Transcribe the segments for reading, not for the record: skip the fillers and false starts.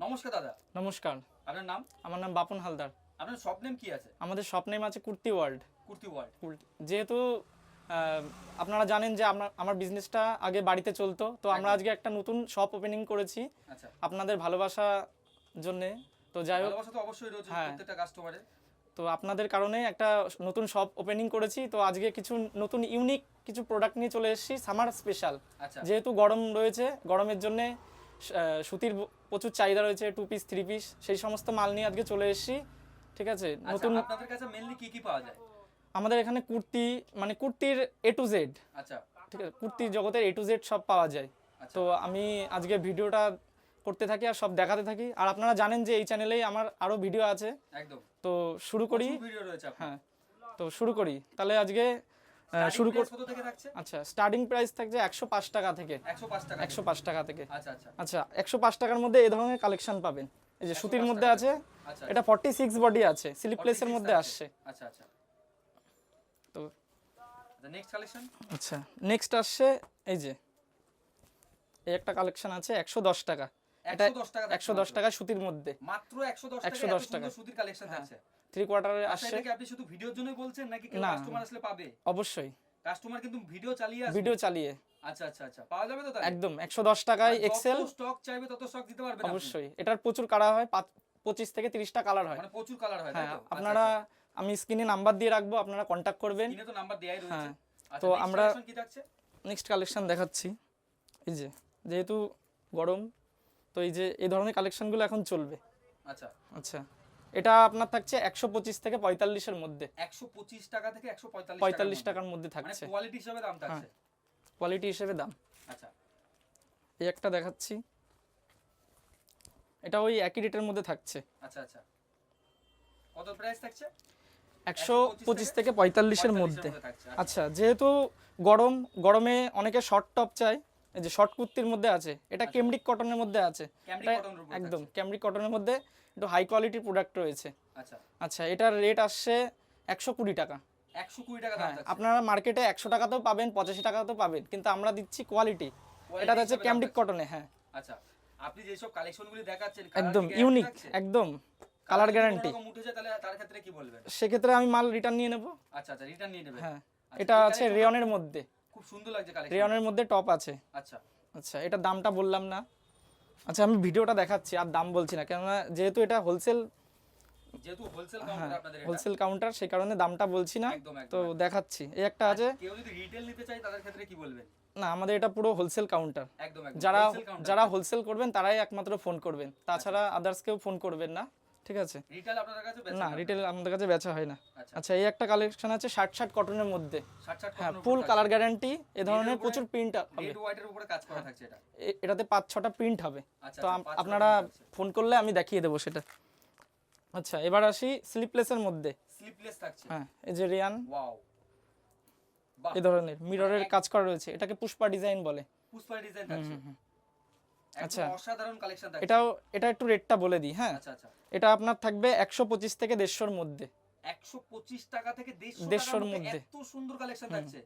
নমস্কার দাদা। নমস্কার। আপনার নাম? আমার নাম বাপন হালদার। আপনার শপ নেম কি আছে? আমাদের শপ নেম আছে কুর্তি ওয়ার্ল্ড। কুর্তি ওয়ার্ল্ড। যেহেতু আপনারা জানেন যে আমার বিজনেসটা আগে বাড়িতে চলতো, তো আমরা আজকে একটা নতুন শপ ওপেনিং করেছি আচ্ছা, আপনাদের ভালোবাসা জন্যে। তো যাই হোক, ভালোবাসা তো অবশ্যই রয়েছে প্রত্যেকটা কাস্টমারের। তো আপনাদের কারণে একটা নতুন শপ ওপেনিং করেছি। তো আজকে কিছু নতুন ইউনিক কিছু প্রোডাক্ট নিয়ে চলে এসেছি সামার স্পেশাল। আচ্ছা, যেহেতু গরম রয়েছে, গরমের জন্যে সুতির প্রচুর চাহিদা রয়েছে, 2 পিস 3 পিস, সেই সমস্ত মাল নিয়ে আজকে চলে এসেছি। ঠিক আছে। নতুন আপনাদের কাছে মেইনলি কি কি পাওয়া যায়? আমাদের এখানে কুর্তি, মানে কুর্তির A to Z। আচ্ছা, ঠিক আছে, কুর্তি জগতের A to Z সব পাওয়া যায়। তো আমি আজকে ভিডিওটা করতে থাকি আর সব দেখাতে থাকি। আর আপনারা জানেন যে এই চ্যানেলেই আমার আরো ভিডিও আছে। একদম। তো শুরু করি। ভিডিও রয়েছে আপনার। হ্যাঁ, তো শুরু করি তাহলে আজকে শুরু কর। কত থেকে থাকছে? আচ্ছা, স্টার্টিং প্রাইস থাকছে 105 টাকা থেকে। 105 টাকা। 105 টাকা থেকে। আচ্ছা আচ্ছা। আচ্ছা, 105 টাকার মধ্যে এই ধরনের কালেকশন পাবেন। এই যে সুতির মধ্যে আছে, আচ্ছা, এটা 46 বডি আছে, স্লিপলেসের মধ্যে আসছে। আচ্ছা আচ্ছা। তো নেক্সট কালেকশন। আচ্ছা, নেক্সট আসছে এই যে এই একটা কালেকশন আছে 110 টাকা। এটা 110 টাকা সুতির মধ্যে, মাত্র 110 টাকা। 110 টাকা সুতির কালেকশন থাকছে। 3 কোয়ার্টারে আসছে। আসছে। এটা কি আপনি শুধু ভিডিওর জন্যই বলছেন নাকি কেউ কাস্টমার আসলে পাবে? অবশ্যই কাস্টমার কিন্তু ভিডিও চালিয়ে আসবে। ভিডিও চালিয়ে। আচ্ছা আচ্ছা আচ্ছা, পাওয়া যাবে তো তাহলে? একদম 110 টাকায় এক্সেল। যত স্টক চাইবে তত স্টক দিতে পারবেন আপনি? অবশ্যই। এটার প্রচুর কালার হয়, 25 থেকে 30টা কালার হয়। মানে প্রচুর কালার হয় তাই হ্যাঁ, তো? আপনারা, আমি স্ক্রিনে নাম্বার দিয়ে রাখবো, আপনারা কন্টাক্ট করবেন। স্ক্রিনে তো নাম্বার দেয়াই রয়েছে। তো আমরা কি থাকছে? নেক্সট কালেকশন দেখাচ্ছি। এই যে যেহেতু গরম, তো এই যে এই ধরনের কালেকশনগুলো এখন চলবে। আচ্ছা আচ্ছা, এটা আপনার থাকছে 125 থেকে 45 এর মধ্যে। 125 টাকা থেকে 145 45 টাকার মধ্যে মানে থাকছে। কোয়ালিটি হিসেবে দাম থাকছে। কোয়ালিটি হিসেবে দাম। আচ্ছা, এই একটা দেখাচ্ছি, এটা ওই একই রেটের মধ্যে থাকছে। আচ্ছা আচ্ছা। কত প্রাইস থাকছে? 125 থেকে 45 এর মধ্যে। থাকছে। আচ্ছা, যেহেতু গরমে অনেকে শর্ট টপ চায়, এই যে শর্ট কুর্তির মধ্যে আছে, এটা কেমব্রিক কটনের মধ্যে আছে। ক্যামব্রিক কটনের উপর একদম ক্যামব্রিক কটনের মধ্যে একটু হাই কোয়ালিটির প্রোডাক্ট রয়েছে। আচ্ছা আচ্ছা, এটার রেট আসছে 120 টাকা। 120 টাকা দাম থাকছে। আপনারা মার্কেটে 100 টাকাতেও পাবেন, 85 টাকাতেও পাবেন, কিন্তু আমরা দিচ্ছি কোয়ালিটি। এটা হচ্ছে ক্যামব্রিক কটনে। হ্যাঁ, আচ্ছা, আপনি যে সব কালেকশনগুলি দেখাচ্ছেন একদম ইউনিক, একদম কালার গ্যারান্টি। উঠে যায় তাহলে তার ক্ষেত্রে কি বলবেন? সেক্ষেত্রে আমি মাল রিটার্ন নিয়ে নেব। আচ্ছা আচ্ছা, রিটার্ন নিয়ে নেবেন। হ্যাঁ, এটা আছে রেয়নের মধ্যে। খুব সুন্দর লাগছে কালেকশন। রেয়নের মধ্যে টপ আছে। আচ্ছা আচ্ছা, এটা দামটা বললাম না। আচ্ছা, আমি ভিডিওটা দেখাচ্ছি আর দাম বলছি না, কেননা যেহেতু এটা হোলসেল, যেহেতু হোলসেল কাউন্টার আপনাদের, এটা হোলসেল কাউন্টার, সেই কারণে দামটা বলছি না। তো দেখাচ্ছি, এই একটা আছে। কেউ যদি রিটেল নিতে চায় তাদের ক্ষেত্রে কি বলবেন? না, আমাদের এটা পুরো হোলসেল কাউন্টার। একদম যারা হোলসেল করবেন তারাই একমাত্র ফোন করবেন, তাছাড়া আদার্স কেউ ফোন করবেন না। ঠিক আছে। রিটেল আপনাদের কাছে না, রিটেল আমাদের কাছে বেচা হয় না। আচ্ছা, এই একটা কালেকশন আছে 60 কটনের মধ্যে। 60 হ্যাঁ, ফুল কালার গ্যারান্টি। এই ধরনের প্রচুর প্রিন্ট হবে। রেড হোয়াইটের উপরে কাজ করা থাকছে এটা। এটাতে 5-6টা প্রিন্ট হবে। আচ্ছা, তো আপনারা ফোন করলে আমি দেখিয়ে দেবো সেটা। আচ্ছা, এবার আসি স্লিপলেসের মধ্যে। স্লিপলেস থাকছে। হ্যাঁ, এই যে রিয়ান, ওয়াও, এই ধরনের মিররের কাজ করা রয়েছে, এটাকে পুষ্পা ডিজাইন বলে। পুষ্পা ডিজাইন থাকছে। আচ্ছা, অসাধারণ কালেকশন থাকছে। এটা একটু রেটটা বলে দিই। হ্যাঁ, আচ্ছা আচ্ছা, এটা আপনার থাকবে 125 থেকে 150 মধ্যে। 125 টাকা থেকে 150 টাকার মধ্যে এত সুন্দর কালেকশন থাকছে।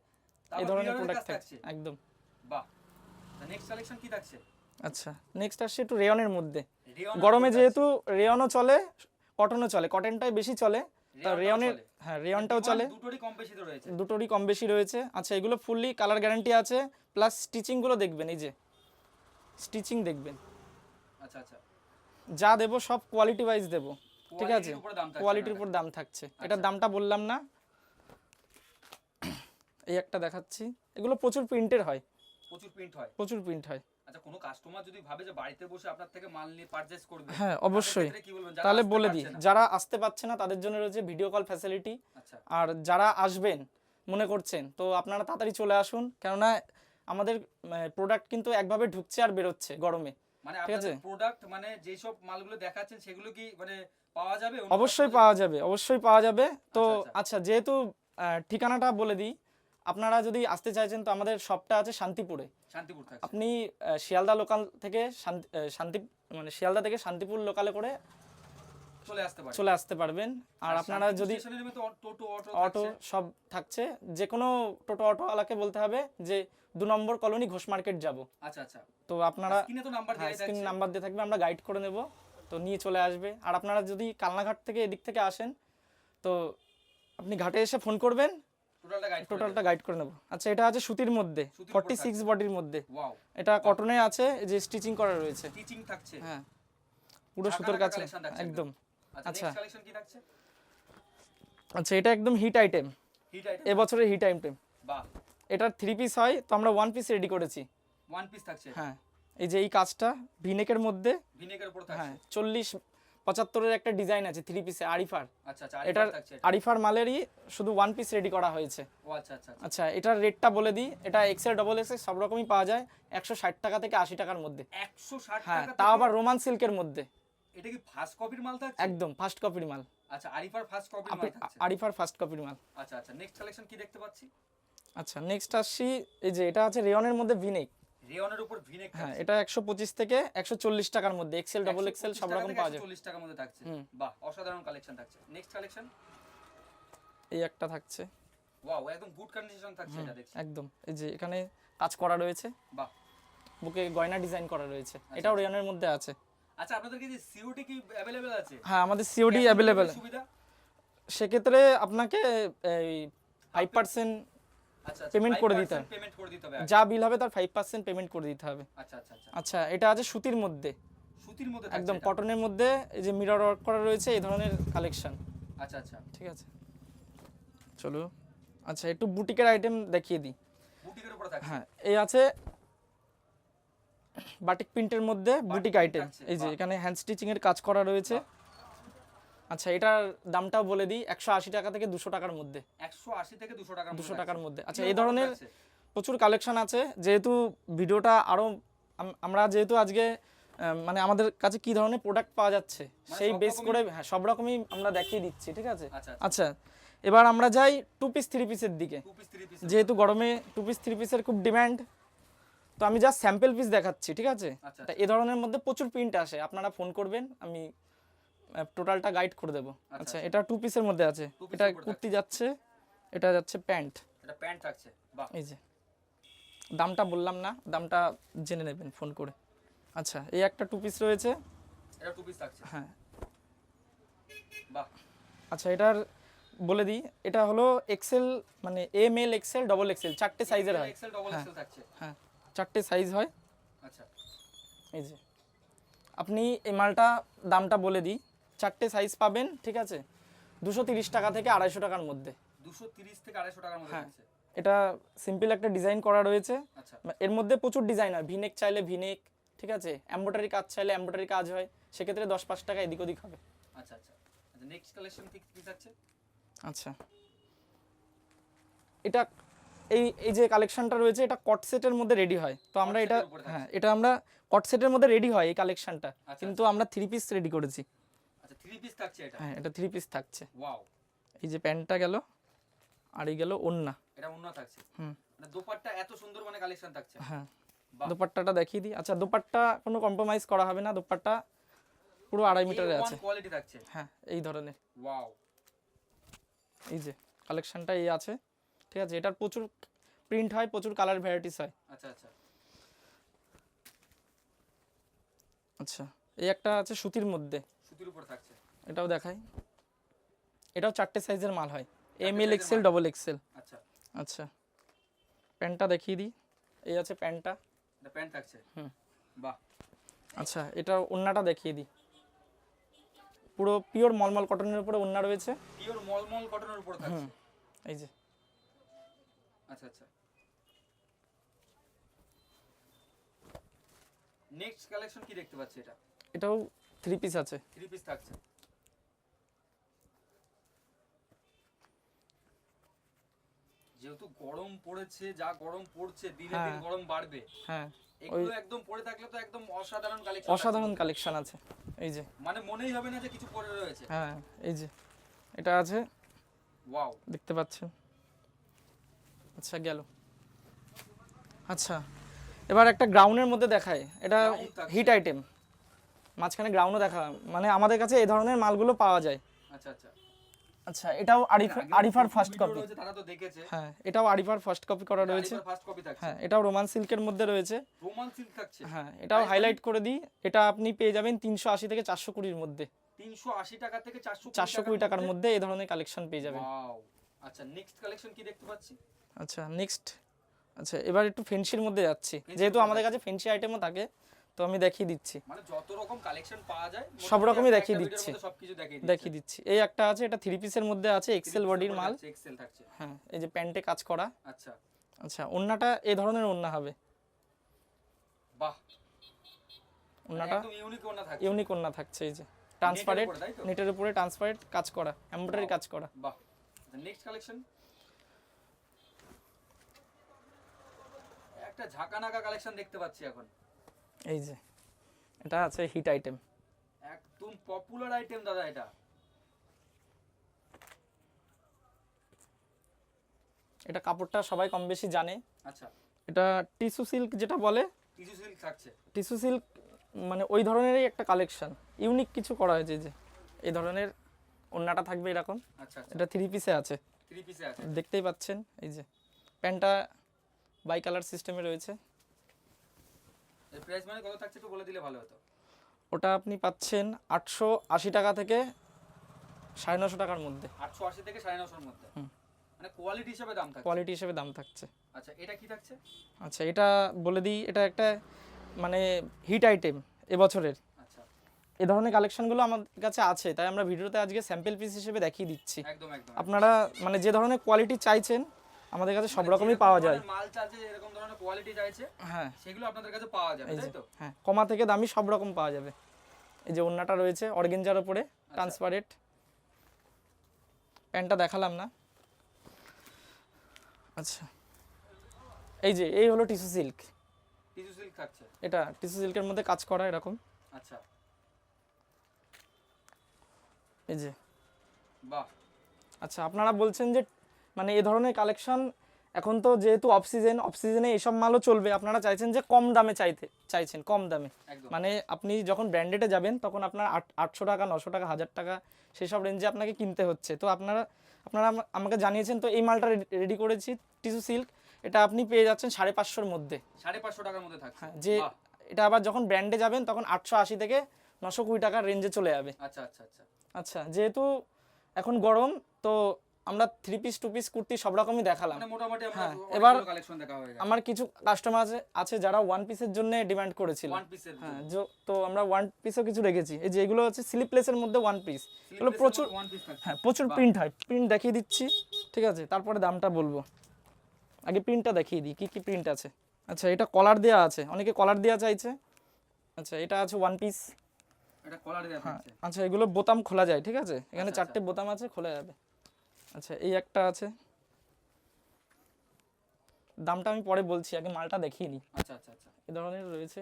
এই ধরনের প্রোডাক্ট থাকছে একদম। বাহ, নেক্সট কালেকশন কি থাকছে? আচ্ছা, নেক্সট আসছে একটু রেয়নের মধ্যে। গরমে যেহেতু রেয়নও চলে, কটনও চলে, কটনটাই বেশি চলে, তা রেয়নের, হ্যাঁ রেয়নটাও চলে। দুটোরই কম বেশি রয়েছে। দুটোরই কম বেশি রয়েছে। আচ্ছা, এগুলো ফুললি কালার গ্যারান্টি আছে, প্লাস স্টিচিং গুলো দেখবেন, এই যে স্টিচিং দেখবেন। আচ্ছা আচ্ছা, যা দেবো সব কোয়ালিটি ওয়াইজ দেবো। ঠিক আছে, কোয়ালিটির উপর দাম থাকছে। এটার দামটা বললাম না। এই একটা দেখাচ্ছি, এগুলো প্রচুর প্রিন্টের হয়। প্রচুর প্রিন্ট হয়। প্রচুর প্রিন্ট হয়। আচ্ছা, কোনো কাস্টমার যদি ভাবে যে বাড়িতে বসে আপনার থেকে মাল নিয়ে পারচেজ করবে, হ্যাঁ অবশ্যই, তাহলে বলে দিই, যারা আসতে পারছে না তাদের জন্য রয়েছে ভিডিও কল ফ্যাসিলিটি। আচ্ছা, আর যারা আসবেন মনে করছেন, তো আপনারা তাড়াতাড়ি চলে আসুন, কেননা আমাদের প্রোডাক্ট কিন্তু একভাবে ঢুকছে আর বেরোচ্ছে গরমে। মানে আপনাদের প্রোডাক্ট, মানে যেই সব মালগুলো দেখাচ্ছেন সেগুলো কি মানে পাওয়া যাবে? অবশ্যই পাওয়া যাবে, অবশ্যই পাওয়া যাবে। তো আচ্ছা, যেহেতু ঠিকানাটা বলে দিই, আপনারা যদি আসতে চাইছেন তো আমাদের শপটা আছে শান্তিপুরে। শান্তিপুর থাকছে। আপনি শিয়ালদা লোকাল থেকে শান্তি মানে শিয়ালদা থেকে শান্তিপুর লোকালে করে চলে আসতে পারবেন। আর আপনারা যদি অটো সব থাকছে, যে কোনো টোটো অটোওয়ালাকে বলতে হবে যে 2 নম্বর কলোনি ঘোষ মার্কেট যাব। আচ্ছা আচ্ছা, তো আপনারা স্ক্রিনে নাম্বার দিয়ে থাকবে, আমরা গাইড করে নেব, তো নিয়ে চলে আসবে। আর আপনারা যদি কালনাঘাট থেকে এদিক থেকে আসেন তো আপনি ঘাটে এসে ফোন করবেন, টোটালটা গাইড করে নেব। আচ্ছা, এটা আছে সুতির মধ্যে 46 বডির মধ্যে। এটা কটনে আছে, এই যে স্টিচিং করা রয়েছে, স্টিচিং থাকছে, হ্যাঁ পুরো সুতোর কাছে একদম। আচ্ছা নেক্সট কালেকশন কি থাকছে? আচ্ছা, এটা একদম হিট আইটেম, এবছরের হিট আইটেম। বাহ, এটার 3 পিস হয়, তো আমরা 1 পিস রেডি করেছি। 1 পিস থাকছে, হ্যাঁ এই যে এই কাজটা ভিনেকের মধ্যে, ভিনেকের উপর থাকছে, হ্যাঁ 40-75 এর একটা ডিজাইন আছে 3 পিসে আরিফার। আচ্ছা আচ্ছা, এটার আরিফার মালেরই শুধু 1 পিস রেডি করা হয়েছে। ও আচ্ছা আচ্ছা আচ্ছা, এটার রেটটা বলে দিই, এটা এক্সেল ডবল এক্সেল সব রকমই পাওয়া যায় 160 টাকা থেকে 80 টাকার মধ্যে। 160 হ্যাঁ, টাকা, তা আবার রোমান সিল্কের মধ্যে। এটা কি ফার্স্ট কপির মাল থাকছে? একদম ফার্স্ট কপির মাল। আচ্ছা, আরিফার ফার্স্ট কপির মাল থাকছে, আরিফার ফার্স্ট কপির মাল। আচ্ছা আচ্ছা, নেক্সট কালেকশন কি দেখতে পাচ্ছি? আচ্ছা, নেক্সট আসছি, এই যে এটা আছে রেয়নের মধ্যে ভিনেক। রেয়নের উপর ভিনেক, হ্যাঁ এটা 125 থেকে 140 টাকার মধ্যে, এক্সেল ডবল এক্সেল সব রকম পাওয়া যায়, 140 টাকার মধ্যে থাকছে। বাহ, অসাধারণ কালেকশন থাকছে। নেক্সট কালেকশন এই একটা থাকছে, ওয়াও, একদম গুড কন্ডিশন থাকছে এটা দেখছি, একদম। এই যে এখানে কাজ করা রয়েছে, বাহ, বুকে গয়না ডিজাইন করা রয়েছে, এটাও রেয়নের মধ্যে আছে। আচ্ছা, আপনাদের কি সিওডি কি अवेलेबल আছে? হ্যাঁ, আমাদের সিওডি अवेलेबल। সুবিধা সেক্ষেত্রে আপনাকে এই 5% পেমেন্ট করে দিতে হবে, যা বিল হবে তার 5% পেমেন্ট করে দিতে হবে। আচ্ছা আচ্ছা আচ্ছা, আচ্ছা, এটা আছে সুতির মধ্যে, সুতির মধ্যে একদম কটনের মধ্যে, এই যে মিরর ওয়ার্ক করা রয়েছে, এই ধরনের কালেকশন। আচ্ছা আচ্ছা, ঠিক আছে, চলো। আচ্ছা, একটু বুটিকের আইটেম দেখিয়ে দিই। বুটিকের উপর থাকছে, হ্যাঁ এই আছে বাটিক প্রিন্টের মধ্যে বুটিক আইটেম, এই যে এখানে হ্যান্ড স্টিচিং এর কাজ করা রয়েছে। আচ্ছা, এটার দামটাও বলে দিই, 180 টাকা থেকে 200 টাকার মধ্যে, 180 থেকে 200 টাকার মধ্যে। আচ্ছা, এই ধরনের প্রচুর কালেকশন আছে। যেহেতু ভিডিওটা আরো আমরা যেহেতু আজকে মানে আমাদের কাছে কি ধরনের প্রোডাক্ট পাওয়া যাচ্ছে সেই বেস করে, হ্যাঁ সব রকমই আমরা দেখিয়ে দিচ্ছি, ঠিক আছে। আচ্ছা, এবার আমরা যাই 2 পিস 3 পিসের দিকে। যেহেতু গরমে 2 পিস 3 পিসের খুব ডিমান্ড, তো আমি জাস্ট স্যাম্পল পিস দেখাচ্ছি, ঠিক আছে। তা এই ধরনের মধ্যে প্রচুর প্রিন্ট আসে, আপনারা ফোন করবেন, আমি টোটালটা গাইড করে দেবো। আচ্ছা, এটা 2 পিসের মধ্যে আছে, এটা কুর্তি যাচ্ছে, এটা যাচ্ছে প্যান্ট, এটা প্যান্ট থাকছে, বাহ। এই যে দামটা বললাম না, দামটা জেনে নেবেন ফোন করে। আচ্ছা, এই একটা 2 পিস রয়েছে, এটা 2 পিস থাকছে, হ্যাঁ বাহ। আচ্ছা, এটার বলে দিই, এটা হলো এক্সেল, মানে M L XL double XL 4টে সাইজের হয়, এক্সেল ডবল এক্সেল থাকছে, হ্যাঁ 4টে সাইজ হয়। আচ্ছা, এই যে আপনি এই মালটা দামটা বলে দিই, 4টে সাইজ পাবেন, ঠিক আছে, 230 টাকা থেকে 250 টাকার মধ্যে। 230 থেকে 250 টাকার মধ্যে থাকছে। এটা সিম্পল একটা ডিজাইন করা রয়েছে, আচ্ছা, এর মধ্যে প্রচুর ডিজাইন হয়, ভিনেক চাইলে ভিনেক, ঠিক আছে, এমব্রয়ডারি কাজ চাইলে এমব্রয়ডারি কাজ হয়, সেক্ষেত্রে 10-5 টাকা এদিক ওদিক হবে। আচ্ছা আচ্ছা আচ্ছা, নেক্সট কালেকশন কি থাকছে? আচ্ছা, এটা এই যে কালেকশনটা রয়েছে, এটা কট সেটের মধ্যে রেডি হয়, তো আমরা এটা, হ্যাঁ এটা আমরা কট সেটের মধ্যে রেডি হয় এই কালেকশনটা, কিন্তু আমরা 3 পিস রেডি করেছি। আচ্ছা, 3 পিস থাকছে এটা, হ্যাঁ এটা 3 পিস থাকছে। ওয়াও, এই যে প্যান্টটা গেল, আর এই গেল ওন্না, এটা ওন্না থাকছে, মানে দোপাট্টা এত সুন্দর মানে কালেকশন থাকছে, হ্যাঁ দোপাট্টাটা দেখিয়ে দিই। আচ্ছা, দোপাট্টা কোনো কম্প্রোমাইজ করা হবে না, দোপাট্টা পুরো 2.5 মিটারে আছে, কোয়ালিটি থাকছে, হ্যাঁ এই ধরনের। ওয়াও, এই যে কালেকশনটা এই আছে, ঠিক আছে, এটার প্রচুর প্রিন্ট হয়, প্রচুর কালার ভ্যারাইটিস হয়। আচ্ছা আচ্ছা আচ্ছা, এই একটা আছে সুতির মধ্যে, সুতির উপর থাকছে, এটাও দেখাই, এটাও 4টে সাইজের মাল হয়, M L XL double XL. আচ্ছা আচ্ছা, প্যান্টটা দেখিয়ে দিই, এই আছে প্যান্টটা, এটা প্যান্ট থাকছে, বাহ। আচ্ছা, এটা ওন্নাটা দেখিয়ে দিই, পুরো পিওর মলমল কটনের উপরে ওন্না রয়েছে, পিওর মলমল কটনের উপর থাকছে, এই যে। আচ্ছা আচ্ছা, নেক্সট কালেকশন কি দেখতে পাচ্ছি? এটাও 3 পিস আছে, 3 পিস থাকছে। যেহেতু গরম পড়েছে, যা গরম পড়ছে, দিনে দিন গরম বাড়বে, হ্যাঁ এগুলো একদম পড়ে থাকলে তো একদম অসাধারণ কালেকশন, অসাধারণ কালেকশন আছে। এই যে মানে মনেই হবে না যে কিছু পড়ে রয়েছে, হ্যাঁ এই যে এটা আছে, ওয়াও, দেখতে পাচ্ছেন। আচ্ছা, গেল। আচ্ছা, এবার একটা গ্রাউন্ডের মধ্যে দেখায়, এটা হিট আইটেম, মাঝখানে গ্রাউন্ডও দেখা, মানে আমাদের কাছে এই ধরনের মালগুলো পাওয়া যায়। আচ্ছা আচ্ছা, আচ্ছা, এটাও আরিফার ফার্স্ট কপি। তারা তো দেখেছে। হ্যাঁ, এটাও আরিফার ফার্স্ট কপি করা রয়েছে। ফার্স্ট কপি থাকছে। হ্যাঁ, এটাও রোমান সিল্কের মধ্যে রয়েছে। রোমান সিল্ক থাকছে। হ্যাঁ, এটাও হাইলাইট করে দিই, এটা আপনি পেয়ে যাবেন 380 থেকে 420 এর মধ্যে। 380 টাকা থেকে 420 টাকার মধ্যে এই ধরনের কালেকশন পেয়ে যাবেন। ওয়াও, আচ্ছা নেক্সট কালেকশন কি দেখতে পাচ্ছি? আচ্ছা নেক্সট, আচ্ছা এবার একটু ফেন্সির মধ্যে যাচ্ছি, যেহেতু আমাদের কাছে ফেন্সি আইটেমও থাকে, তো আমি দেখিয়ে দিচ্ছি। মানে যত রকম কালেকশন পাওয়া যায় সব রকমই দেখিয়ে দিচ্ছি, সবকিছু দেখিয়ে দিচ্ছি। এই একটা আছে, এটা 3 পিসের মধ্যে আছে, এক্সেল বডির মাল। এক্সেল থাকছে। হ্যাঁ, এই যে প্যান্টে কাজ করা। আচ্ছা আচ্ছা, ওন্নাটা এই ধরনের ওন্না হবে। বাহ, ওন্নাটা একদম ইউনিক ওন্না থাকছে। ইউনিক ওন্না থাকছে, এই যে ট্রান্সপারেন্ট, নেটের উপরে ট্রান্সপারেন্ট কাজ করা, এমব্রয়ডারি কাজ করা। বাহ, নেক্সট কালেকশন একটা ঝাঁকানাকা কালেকশন দেখতে পাচ্ছি এখন। এই যে এটা আছে হিট আইটেম, একদম পপুলার আইটেম দাদা এটা। এটা কাপড়টা সবাই কম বেশি জানে। আচ্ছা, এটা টিস্যু সিল্ক যেটা বলে, টিস্যু সিল্ক থাকছে। টিস্যু সিল্ক মানে ওই ধরনেরই একটা কালেকশন, ইউনিক কিছু করা হয়েছে। যে এই ধরনের ওন্নাটা থাকবে এরকম। আচ্ছা আচ্ছা, এটা 3 পিসে আছে, 3 পিসে আছে। দেখতেই পাচ্ছেন। এই যে প্যান্টটা বাই কালার সিস্টেমে রয়েছে। এর প্রাইস মানে কত থাকছে একটু বলে দিলে ভালো হতো। ওটা আপনি পাচ্ছেন 880 টাকা থেকে 950 টাকার মধ্যে। 880 থেকে 950 এর মধ্যে, মানে কোয়ালিটি হিসেবে দাম থাকছে। কোয়ালিটি হিসেবে দাম থাকছে। আচ্ছা, এটা কি থাকছে? আচ্ছা, এটা বলে দিই, এটা একটা মানে হিট আইটেম এবছরের। আচ্ছা, এই ধরনের কালেকশনগুলো আমার কাছে আছে, তাই আমরা ভিডিওতে আজকে স্যাম্পল পিস হিসেবে দেখিয়ে দিচ্ছি। একদম একদম। আপনারা মানে যে ধরনের কোয়ালিটি চাইছেন আমাদের কাছে সব রকমই পাওয়া যায়। মাল চাইছে এরকম ধরনের কোয়ালিটি চাইছে, হ্যাঁ সেগুলো আপনাদের কাছে পাওয়া যাবে, তাই তো? হ্যাঁ, কমা থেকে দামি সব রকম পাওয়া যাবে। এই যে ওন্নাটা রয়েছে অর্গেঞ্জার উপরে ট্রান্সপারেন্ট, প্যান্টটা দেখালাম না। আচ্ছা, এই হলো টিস্যু সিল্ক। টিস্যু সিল্ক থাকছে। এটা টিস্যু সিল্কের মধ্যে কাজ করা এরকম। আচ্ছা, এই যে বাহ। আচ্ছা, আপনারা বলছেন যে মানে এই ধরনের কালেকশন এখন তো যেহেতু অফ সিজনে এইসব মালও চলবে, আপনারা চাইছেন যে কম দামে চাইছেন কম দামে। একদম। মানে আপনি যখন ব্র্যান্ডেডে যাবেন তখন আপনার 800 টাকা 900 টাকা 1000 টাকা সেই সব রেঞ্জে আপনাকে কিনতে হচ্ছে। তো আপনারা আমাকে জানিয়েছেন, তো এই মালটা রেডি করেছি টিস্যু সিল্ক। এটা আপনি পেয়ে যাচ্ছেন 550 মধ্যে। 550 টাকার মধ্যে থাকছে। হ্যাঁ, যে এটা আবার যখন ব্র্যান্ডে যাবেন তখন 880 থেকে 920 টাকার রেঞ্জে চলে যাবে। আচ্ছা আচ্ছা আচ্ছা। আচ্ছা, যেহেতু এখন গরম, তো আমরা 3 পিস 2 পিস কুর্তি সব রকমই দেখালাম। মানে মোটামুটি আমরা এবার কালেকশন দেখা হয়ে গেল। আমার কিছু কাস্টমার আছে যারা 1 পিসের জন্য ডিমান্ড করেছিল। 1 পিসের, হ্যাঁ, তো আমরা 1 পিসও কিছু রেখেছি। এই যে এগুলো হচ্ছে স্লিপলেসের মধ্যে 1 পিস। এগুলো প্রচুর, 1 পিস থাকছে। হ্যাঁ প্রচুর প্রিন্ট হয়। প্রিন্ট দেখিয়ে দিচ্ছি, ঠিক আছে, তারপরে দামটা বলবো। আগে প্রিন্টটা দেখিয়ে দিই কি কি প্রিন্ট আছে। আচ্ছা, এটা কলার দেওয়া আছে, অনেকে কলার দেওয়া চাইছে। আচ্ছা, এটা আছে 1 পিস। এটা কলার দেয়া থাকছে। আচ্ছা, এগুলো বোতাম খোলা যায়, ঠিক আছে, এখানে 4টে বোতাম আছে, খোলা যাবে। আচ্ছা, এই একটা আছে, দামটা আমি পরে বলছি, আগে মালটা দেখিয়ে নিই। আচ্ছা আচ্ছা আচ্ছা, এই ধরনের রয়েছে,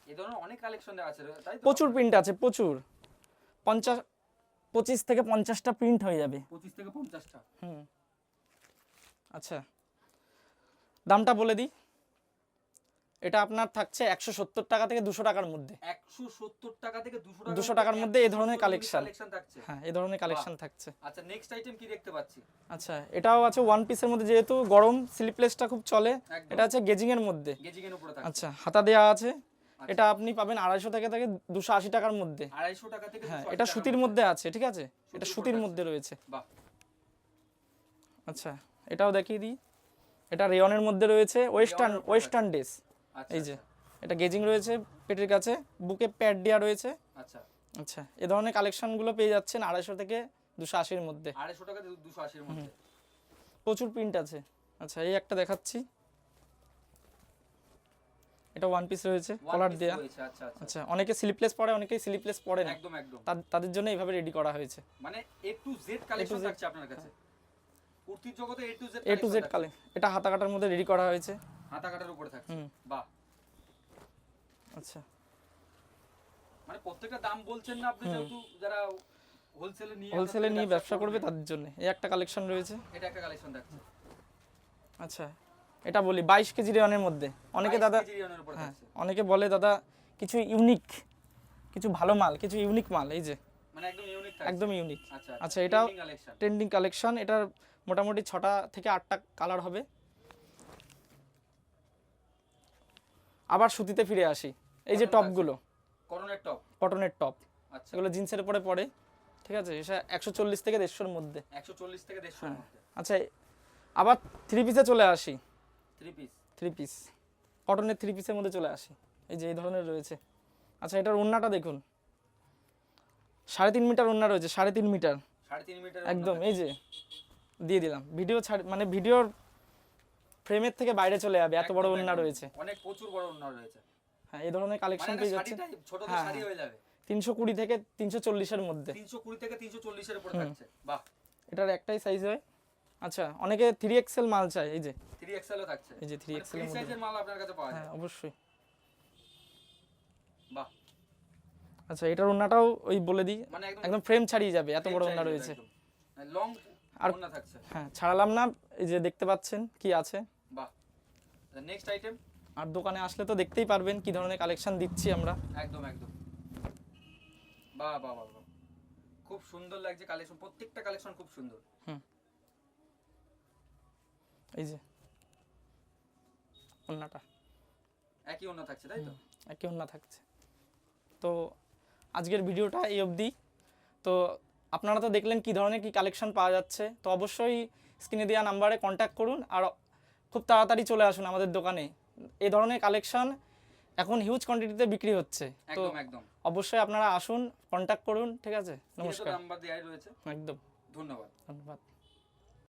এই ধরনের অনেক কালেকশন আছে, তাই তো? প্রচুর প্রিন্ট আছে, প্রচুর 25 থেকে 50টা প্রিন্ট হয়ে যাবে। 25 থেকে 50টা। আচ্ছা, দামটা বলে দিই, এটা আপনার থাকছে 170 টাকা থেকে 200 টাকার মধ্যে। 170 টাকা থেকে 200 টাকার মধ্যে এই ধরনের কালেকশন থাকছে। হ্যাঁ, এই ধরনের কালেকশন থাকছে। আচ্ছা, নেক্সট আইটেম কি দেখতে পাচ্ছি? আচ্ছা, এটাও আছে 1 পিসের মধ্যে, যেহেতু গরম স্লিপলেসটা খুব চলে। এটা আছে গেজিং এর মধ্যে। গেজিং এর উপরে থাকছে। আচ্ছা, হাতা দেওয়া আছে। এটা আপনি পাবেন 250 টাকা থেকে 280 টাকার মধ্যে। 250 টাকা থেকে 280 হ্যাঁ, এটা সুতির মধ্যে আছে, ঠিক আছে, এটা সুতির মধ্যে রয়েছে। বাহ। আচ্ছা, এটাও দেখিয়ে দিই, এটা রেয়নের মধ্যে রয়েছে, ওয়েস্টার্ন ড্রেস। এই যে এটা গেজিং রয়েছে পেটের কাছে, বুকে প্যাড দেওয়া রয়েছে। আচ্ছা আচ্ছা, এই ধরনের কালেকশনগুলো পেয়ে যাচ্ছেন 250 থেকে 280 এর মধ্যে। 250 টাকা থেকে 280 এর মধ্যে প্রচুর প্রিন্ট আছে। আচ্ছা, এই একটা দেখাচ্ছি, এটা 1 পিস রয়েছে, কলার দেয়া। আচ্ছা আচ্ছা আচ্ছা, অনেকে স্লিপলেস পরে, অনেকে স্লিপলেস পরে না। একদম একদম, তাদের জন্য এইভাবে রেডি করা হয়েছে। মানে A to Z কালেকশন থাকছে আপনার কাছে। কুর্তির জগতে A to Z এটা হাতা কাটার মধ্যে রেডি করা হয়েছে, হাতা কাটার উপরে থাকছে। বাহ। আচ্ছা, মানে প্রত্যেকটা দাম বলছেন না আপনি, যেহেতু যারা হোলসেলে নিয়ে ব্যবসা করবে তাদের জন্য এই একটা কালেকশন রয়েছে। এটা একটা কালেকশন থাকছে। আচ্ছা, এটা বলি 22 কেজি রেয়নের মধ্যে। অনেকে দাদা, হ্যাঁ, অনেকে বলে দাদা কিছু ইউনিক কিছু ভালো মাল, কিছু ইউনিক মাল, এই যে মানে একদম ইউনিক থাকছে। একদম ইউনিক। আচ্ছা আচ্ছা, এটাও কালেকশন। Trending collection. এটার মোটামুটি 6টা থেকে 8টা কালার হবে। আবার সুতিতে ফিরে আসি, এই যে Cotton টপগুলো, করনের টপ। কটনের টপ, আচ্ছা এগুলো জিন্সের উপরে পড়ে, ঠিক আছে? এটা 140 থেকে 150-এর মধ্যে। 140 থেকে 150 এর মধ্যে। আচ্ছা, আবার থ্রি পিসে চলে আসি। 3 পিস। থ্রি পিস, কটনের থ্রি পিসের মধ্যে চলে আসি, এই যে এই ধরনের রয়েছে। আচ্ছা, এটার ওড়নাটা দেখুন, 3.5 মিটার ওড়না রয়েছে, 3.5 মিটার 3.5 মিটার একদম। এই যে দিয়ে দিলাম, ভিডিও ছাড় মানে ভিডিওর ফ্রেমের থেকে বাইরে চলে যাবে, এত বড় ওড়না রয়েছে। অনেক প্রচুর বড় ওড়না রয়েছে। হ্যাঁ, এই ধরনের কালেকশন মানে পেয়ে যাচ্ছে শাড়িটা ছোট তো হ্যাঁ, শাড়ি হয়ে যাবে। 320 থেকে 340-এর মধ্যে। 320 থেকে 340 এর উপরে থাকছে। বাহ, এটার একটাই সাইজ হয়। আচ্ছা, অনেকে 3XL মাল চায়, এই যে 3XL ও থাকছে। এই যে 3XL এর ফ্রি মধ্যে। সাইজের মাল আপনার কাছে পাওয়া যায়। হ্যাঁ, অবশ্যই। বাহ, আচ্ছা, এটার ওড়নাটাও ওই বলে দিই, মানে একদম একদম ফ্রেম ছাড়িয়ে যাবে, এত বড় ওড়না রয়েছে। লং আর ওড়না থাকছে। হ্যাঁ, ছাড়ালাম না, এই যে দেখতে পাচ্ছেন কি আছে। বাহ, নেক্সট আইটেম। আর দোকানে আসলে তো দেখতেই পারবেন কি ধরনের কালেকশন দিচ্ছি আমরা। একদম একদম। বাহ বাহ বাহ বাহ, খুব সুন্দর লাগছে কালেকশন, প্রত্যেকটা কালেকশন খুব সুন্দর। এই যে ওড়নাটা একই ওড়না থাকছে তাই তো? একই ওড়না থাকছে। তো আজকের ভিডিওটা এই অবধি। তো আপনারা তো দেখলেন কি ধরনের কি কালেকশন পাওয়া যাচ্ছে। তো অবশ্যই স্ক্রিনে দেওয়া নাম্বারে কন্ট্যাক্ট করুন, আর খুব তাড়াতাড়ি চলে আসুন আমাদের দোকানে। এই ধরনের কালেকশন এখন হিউজ কোয়ান্টিটিতে বিক্রি হচ্ছে। তো একদম একদম, অবশ্যই আপনারা আসুন, কন্ট্যাক্ট করুন, ঠিক আছে? নমস্কার। নাম্বার দেয়াই রয়েছে। একদম, ধন্যবাদ। ধন্যবাদ।